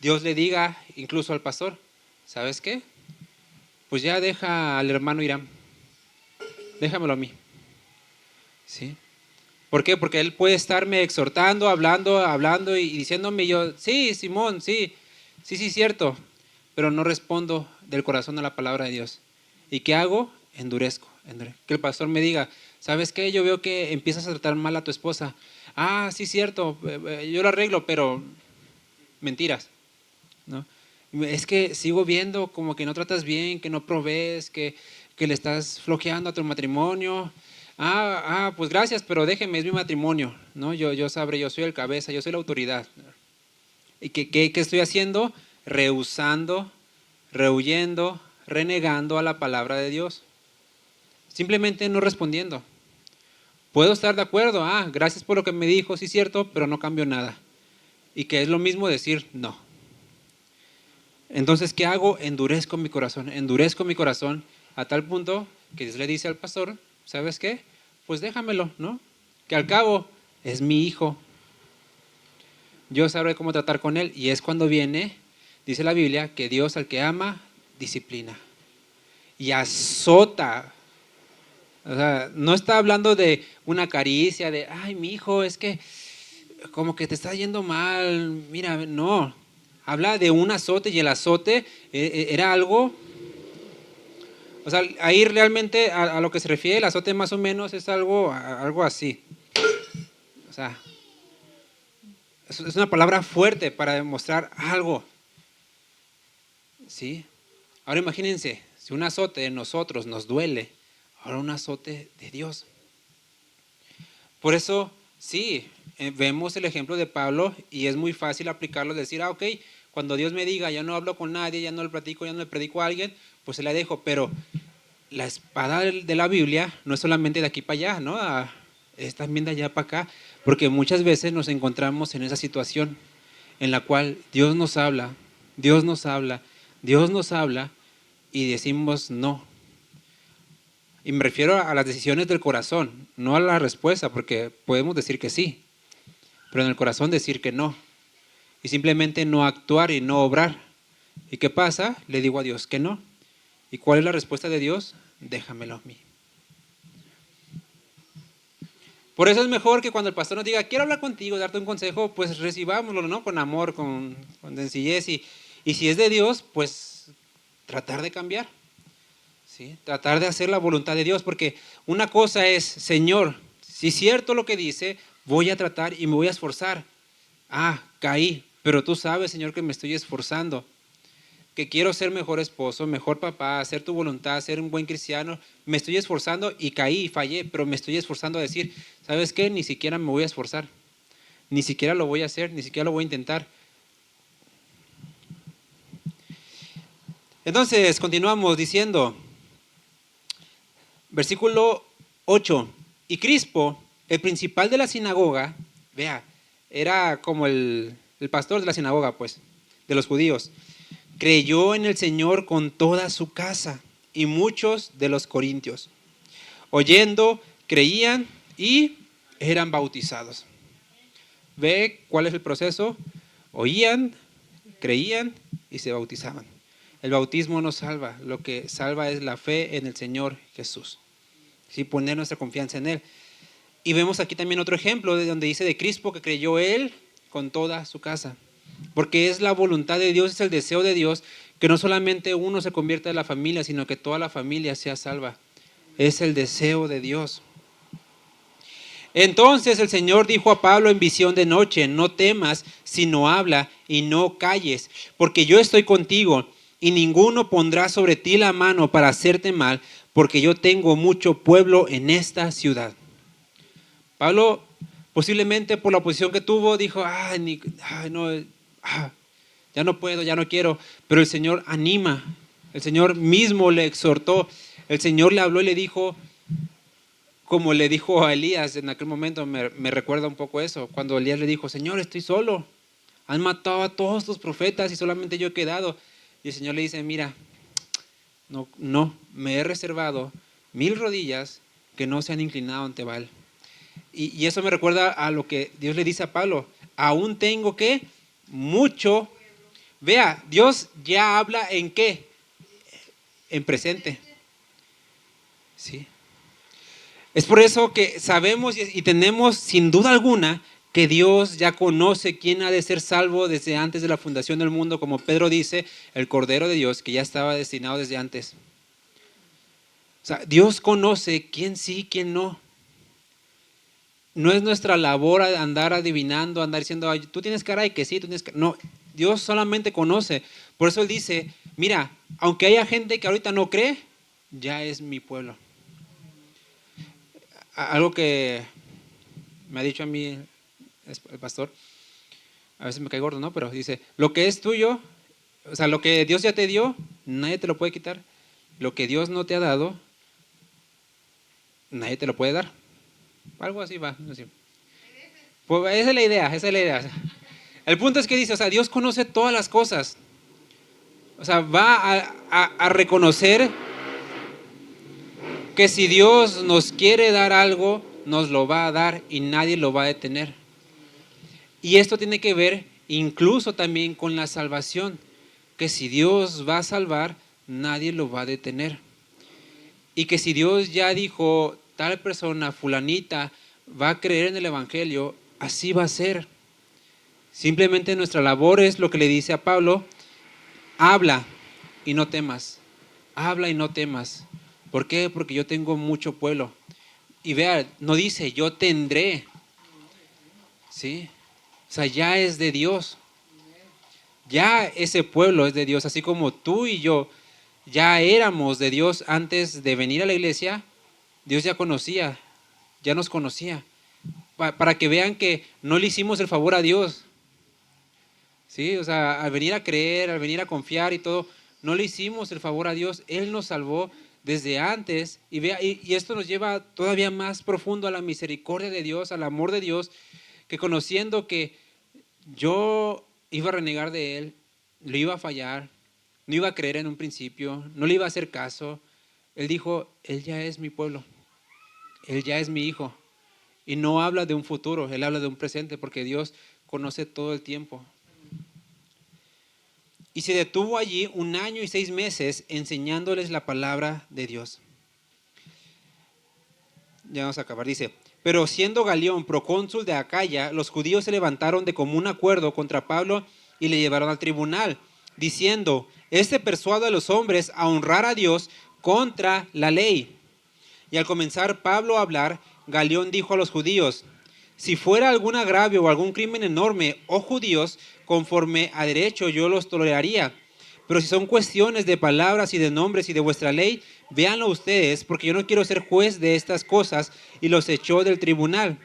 Dios le diga incluso al pastor, ¿sabes qué? Pues ya deja al hermano Irán, déjamelo a mí. ¿Sí? ¿Por qué? Porque él puede estarme exhortando, hablando y diciéndome yo, sí, Simón, sí, cierto, pero no respondo del corazón a la palabra de Dios. ¿Y qué hago? Endurezco. Que el pastor me diga, ¿sabes qué? Yo veo que empiezas a tratar mal a tu esposa. Sí, cierto, yo lo arreglo, pero mentiras, ¿no? Es que sigo viendo como que no tratas bien, que no provees, que que le estás flojeando a tu matrimonio. Pues gracias, pero déjeme, es mi matrimonio, ¿no? Yo sabré, yo soy el cabeza, yo soy la autoridad. ¿Y qué estoy haciendo? Rehusando, rehuyendo, renegando a la palabra de Dios. Simplemente no respondiendo. Puedo estar de acuerdo, gracias por lo que me dijo, sí es cierto, pero no cambio nada. Y que es lo mismo decir no. Entonces, ¿qué hago? Endurezco mi corazón a tal punto que Dios le dice al pastor, ¿sabes qué? Pues déjamelo, ¿no? Que al cabo es mi hijo. Yo sabré cómo tratar con él. Y es cuando viene, dice la Biblia, que Dios al que ama, disciplina. Y azota. O sea, no está hablando de una caricia, de, ay, mi hijo, es que como que te está yendo mal. Mira, no. Habla de un azote, y el azote era algo, o sea, ahí realmente a lo que se refiere el azote más o menos es algo así. O sea, es una palabra fuerte para demostrar algo. ¿Sí? Ahora imagínense, si un azote de nosotros nos duele, ahora un azote de Dios. Por eso, sí, vemos el ejemplo de Pablo y es muy fácil aplicarlo, decir, ok, cuando Dios me diga, ya no hablo con nadie, ya no le platico, ya no le predico a alguien, pues se la dejo. Pero la espada de la Biblia no es solamente de aquí para allá, ¿no? Es también de allá para acá, porque muchas veces nos encontramos en esa situación en la cual Dios nos habla, Dios nos habla, Dios nos habla y decimos no. Y me refiero a las decisiones del corazón, no a la respuesta, porque podemos decir que sí, pero en el corazón decir que no. Y simplemente no actuar y no obrar. ¿Y qué pasa? Le digo a Dios que no. ¿Y cuál es la respuesta de Dios? Déjamelo a mí. Por eso es mejor que cuando el pastor nos diga, quiero hablar contigo, darte un consejo, pues recibámoslo, ¿no? Con amor, con sencillez. Y si es de Dios, pues tratar de cambiar. ¿Sí? Tratar de hacer la voluntad de Dios, porque una cosa es, Señor, si es cierto lo que dice, voy a tratar y me voy a esforzar. Caí, pero tú sabes, Señor, que me estoy esforzando, que quiero ser mejor esposo, mejor papá, hacer tu voluntad, ser un buen cristiano. Me estoy esforzando y caí y fallé, pero me estoy esforzando a decir, ¿sabes qué? Ni siquiera me voy a esforzar, ni siquiera lo voy a hacer, ni siquiera lo voy a intentar. Entonces, continuamos diciendo, versículo 8, y Crispo, el principal de la sinagoga, vea, era como el pastor de la sinagoga, pues, de los judíos, creyó en el Señor con toda su casa, y muchos de los corintios, oyendo, creían y eran bautizados. ¿Ve cuál es el proceso? Oían, creían y se bautizaban. El bautismo no salva, lo que salva es la fe en el Señor Jesús. ¿Sí? Poner nuestra confianza en Él. Y vemos aquí también otro ejemplo de donde dice de Crispo que creyó él con toda su casa. Porque es la voluntad de Dios, es el deseo de Dios que no solamente uno se convierta en la familia, sino que toda la familia sea salva. Es el deseo de Dios. Entonces el Señor dijo a Pablo en visión de noche, no temas, sino habla y no calles, porque yo estoy contigo y ninguno pondrá sobre ti la mano para hacerte mal, porque yo tengo mucho pueblo en esta ciudad. Pablo, posiblemente por la oposición que tuvo, dijo, ya no puedo, ya no quiero, pero el Señor anima, el Señor mismo le exhortó, el Señor le habló y le dijo, como le dijo a Elías en aquel momento, me recuerda un poco eso, cuando Elías le dijo, Señor, estoy solo, han matado a todos tus profetas y solamente yo he quedado. Y el Señor le dice, mira, no, me he reservado 1000 rodillas que no se han inclinado ante Baal. Y eso me recuerda a lo que Dios le dice a Pablo, aún tengo que mucho. Vea, Dios ya habla en qué, en presente. ¿Sí? Es por eso que sabemos y tenemos sin duda alguna que Dios ya conoce quién ha de ser salvo desde antes de la fundación del mundo, como Pedro dice, el Cordero de Dios que ya estaba destinado desde antes. O sea, Dios conoce quién sí, quién no. No es nuestra labor andar adivinando, andar diciendo, ay, tú tienes cara de que sí, tú tienes cara. No, Dios solamente conoce. Por eso Él dice, mira, aunque haya gente que ahorita no cree, ya es mi pueblo. Algo que me ha dicho a mí el pastor, a veces me cae gordo, ¿no? Pero dice, lo que es tuyo, o sea, lo que Dios ya te dio, nadie te lo puede quitar. Lo que Dios no te ha dado, nadie te lo puede dar. Algo así va. Así. Pues esa es la idea, esa es la idea. El punto es que dice, o sea, Dios conoce todas las cosas. O sea, va a reconocer que si Dios nos quiere dar algo, nos lo va a dar y nadie lo va a detener. Y esto tiene que ver incluso también con la salvación, que si Dios va a salvar, nadie lo va a detener. Y que si Dios ya dijo, tal persona, fulanita, va a creer en el Evangelio, así va a ser. Simplemente nuestra labor es lo que le dice a Pablo, habla y no temas, habla y no temas. ¿Por qué? Porque yo tengo mucho pueblo. Y vea, no dice, yo tendré. ¿Sí? O sea, ya es de Dios. Ya ese pueblo es de Dios, así como tú y yo ya éramos de Dios antes de venir a la iglesia. Dios ya conocía, ya nos conocía. Para que vean que no le hicimos el favor a Dios. ¿Sí? O sea, al venir a creer, al venir a confiar y todo, no le hicimos el favor a Dios. Él nos salvó desde antes. Y, vea, y esto nos lleva todavía más profundo a la misericordia de Dios, al amor de Dios, que conociendo que yo iba a renegar de Él, lo iba a fallar, no iba a creer en un principio, no le iba a hacer caso. Él dijo, Él ya es mi pueblo, Él ya es mi hijo. Y no habla de un futuro, Él habla de un presente, porque Dios conoce todo el tiempo. Y se detuvo allí 1 año y 6 meses enseñándoles la palabra de Dios. Ya vamos a acabar, dice, pero siendo Galión procónsul de Acaya, los judíos se levantaron de común acuerdo contra Pablo y le llevaron al tribunal, diciendo, este persuade a los hombres a honrar a Dios contra la ley. Y al comenzar Pablo a hablar, Galión dijo a los judíos, si fuera algún agravio o algún crimen enorme, oh judíos, conforme a derecho yo los toleraría. Pero si son cuestiones de palabras y de nombres y de vuestra ley, véanlo ustedes, porque yo no quiero ser juez de estas cosas. Y los echó del tribunal.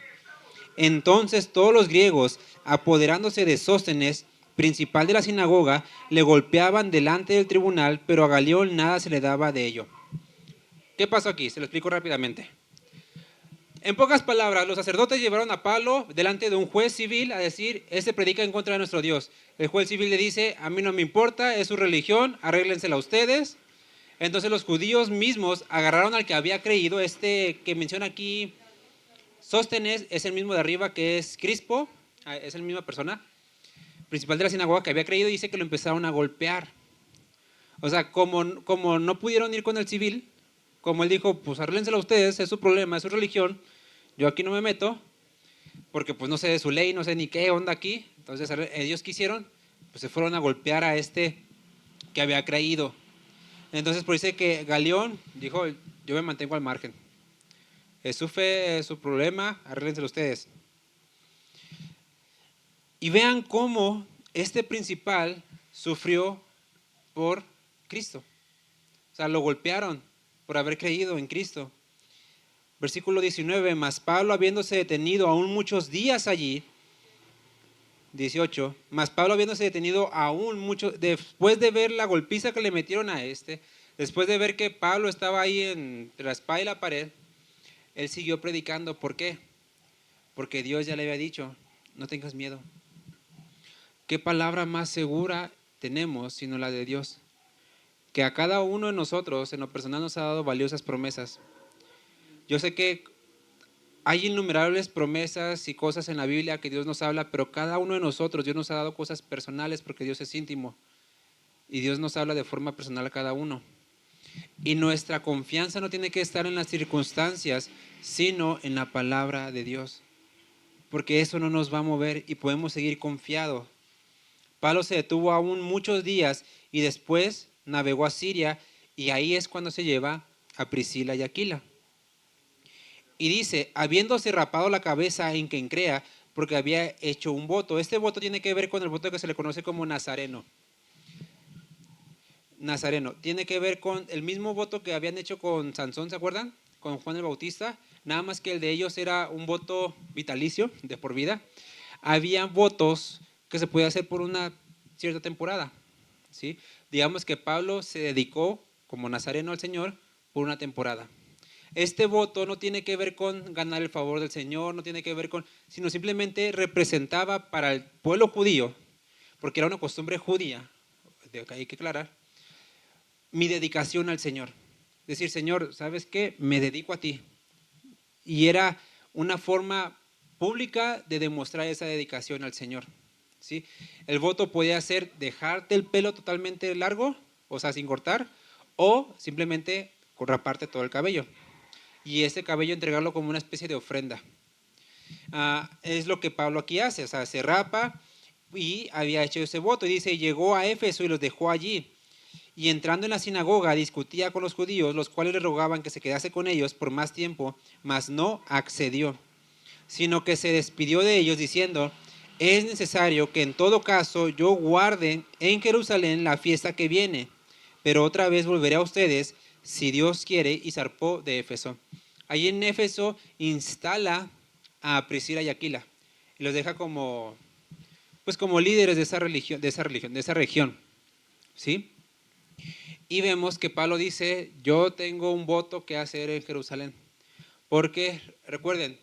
Entonces todos los griegos, apoderándose de Sóstenes, principal de la sinagoga, le golpeaban delante del tribunal, pero a Galión nada se le daba de ello. ¿Qué pasó aquí? Se lo explico rápidamente. En pocas palabras, los sacerdotes llevaron a Pablo delante de un juez civil a decir, este predica en contra de nuestro Dios. El juez civil le dice, a mí no me importa, es su religión, arréglensela ustedes. Entonces los judíos mismos agarraron al que había creído, este que menciona aquí, Sóstenes, es el mismo de arriba que es Crispo, es la misma persona, principal de la sinagoga que había creído, y dice que lo empezaron a golpear. O sea, como no pudieron ir con el civil, como él dijo, pues arréglensela ustedes, es su problema, es su religión, yo aquí no me meto, porque pues no sé de su ley, no sé ni qué onda aquí. Entonces ellos quisieron, pues se fueron a golpear a este que había creído. Entonces por eso dice que Galión dijo, yo me mantengo al margen. Es su fe, es su problema, arréglenselo ustedes. Y vean cómo este principal sufrió por Cristo. O sea, lo golpearon por haber creído en Cristo. Versículo 19, mas Pablo habiéndose detenido aún muchos días allí, 18, mas Pablo habiéndose detenido aún muchos, después de ver la golpiza que le metieron a después de ver que Pablo estaba ahí entre la espada y la pared, él siguió predicando. ¿Por qué? Porque Dios ya le había dicho, no tengas miedo. ¿Qué palabra más segura tenemos sino la de Dios? Que a cada uno de nosotros en lo personal nos ha dado valiosas promesas. Yo sé que hay innumerables promesas y cosas en la Biblia que Dios nos habla, pero cada uno de nosotros, Dios nos ha dado cosas personales porque Dios es íntimo y Dios nos habla de forma personal a cada uno. Y nuestra confianza no tiene que estar en las circunstancias, sino en la palabra de Dios, porque eso no nos va a mover y podemos seguir confiados. Pablo se detuvo aún muchos días y después navegó a Siria, y ahí es cuando se lleva a Priscila y Aquila. Y dice, habiéndose rapado la cabeza en Kencrea, porque había hecho un voto. Este voto tiene que ver con el voto que se le conoce como nazareno. nazareno. Tiene que ver con el mismo voto que habían hecho con Sansón, ¿se acuerdan? Con Juan el Bautista, nada más que el de ellos era un voto vitalicio, de por vida. Había votos que se podía hacer por una cierta temporada, ¿sí? Digamos que Pablo se dedicó como nazareno al Señor por una temporada. Este voto no tiene que ver con ganar el favor del Señor, no tiene que ver con, sino simplemente representaba para el pueblo judío, porque era una costumbre judía, hay que aclarar, mi dedicación al Señor. Decir, Señor, ¿sabes qué? Me dedico a ti. Y era una forma pública de demostrar esa dedicación al Señor, ¿sí? El voto podía ser dejarte el pelo totalmente largo, o sea, sin cortar, o simplemente raparte todo el cabello. Y ese cabello entregarlo como una especie de ofrenda. Es lo que Pablo aquí hace, o sea, se rapa y había hecho ese voto. Y dice, llegó a Éfeso y los dejó allí. Y entrando en la sinagoga discutía con los judíos, los cuales le rogaban que se quedase con ellos por más tiempo, mas no accedió, sino que se despidió de ellos diciendo, es necesario que en todo caso yo guarde en Jerusalén la fiesta que viene, pero otra vez volveré a ustedes, si Dios quiere, y zarpó de Éfeso. Allí en Éfeso instala a Priscila y Aquila, y los deja como, pues como líderes de esa región, ¿sí? Y vemos que Pablo dice, yo tengo un voto que hacer en Jerusalén. Porque, recuerden,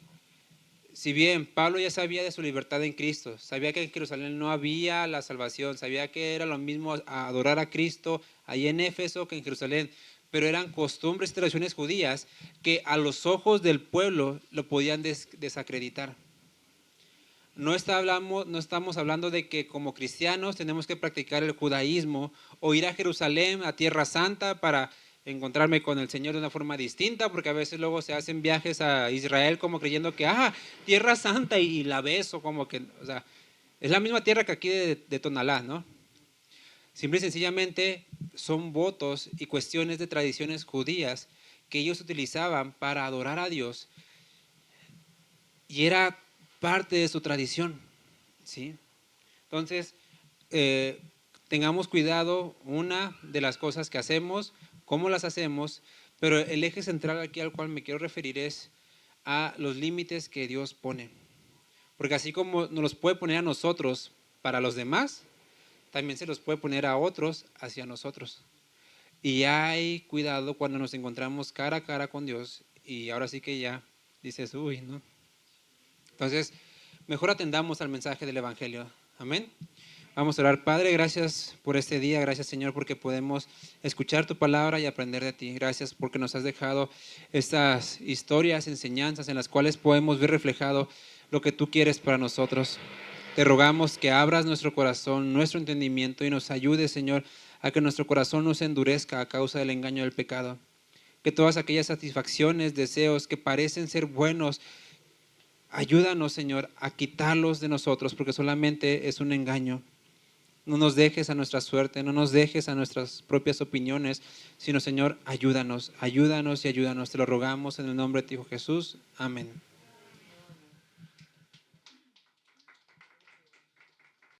si bien Pablo ya sabía de su libertad en Cristo, sabía que en Jerusalén no había la salvación, sabía que era lo mismo adorar a Cristo ahí en Éfeso que en Jerusalén, pero eran costumbres y tradiciones judías que a los ojos del pueblo lo podían desacreditar. No estamos hablando de que como cristianos tenemos que practicar el judaísmo o ir a Jerusalén, a Tierra Santa, para encontrarme con el Señor de una forma distinta, porque a veces luego se hacen viajes a Israel como creyendo que, Tierra Santa y la beso, como que, o sea, es la misma tierra que aquí de Tonalá, ¿no? Simple y sencillamente son votos y cuestiones de tradiciones judías que ellos utilizaban para adorar a Dios y era parte de su tradición, ¿sí? Entonces, tengamos cuidado, una de las cosas que hacemos, cómo las hacemos, pero el eje central aquí al cual me quiero referir es a los límites que Dios pone. Porque así como nos los puede poner a nosotros para los demás, también se los puede poner a otros hacia nosotros. Y hay cuidado cuando nos encontramos cara a cara con Dios y ahora sí que ya dices, uy, ¿no? Entonces, mejor atendamos al mensaje del Evangelio. Amén. Vamos a orar. Padre, gracias por este día. Gracias, Señor, porque podemos escuchar tu palabra y aprender de ti. Gracias porque nos has dejado estas historias, enseñanzas en las cuales podemos ver reflejado lo que tú quieres para nosotros. Te rogamos que abras nuestro corazón, nuestro entendimiento y nos ayudes, Señor, a que nuestro corazón no se endurezca a causa del engaño del pecado. Que todas aquellas satisfacciones, deseos que parecen ser buenos, ayúdanos, Señor, a quitarlos de nosotros, porque solamente es un engaño. No nos dejes a nuestra suerte, no nos dejes a nuestras propias opiniones, sino, Señor, ayúdanos, ayúdanos y ayúdanos. Te lo rogamos en el nombre de tu Hijo Jesús. Amén.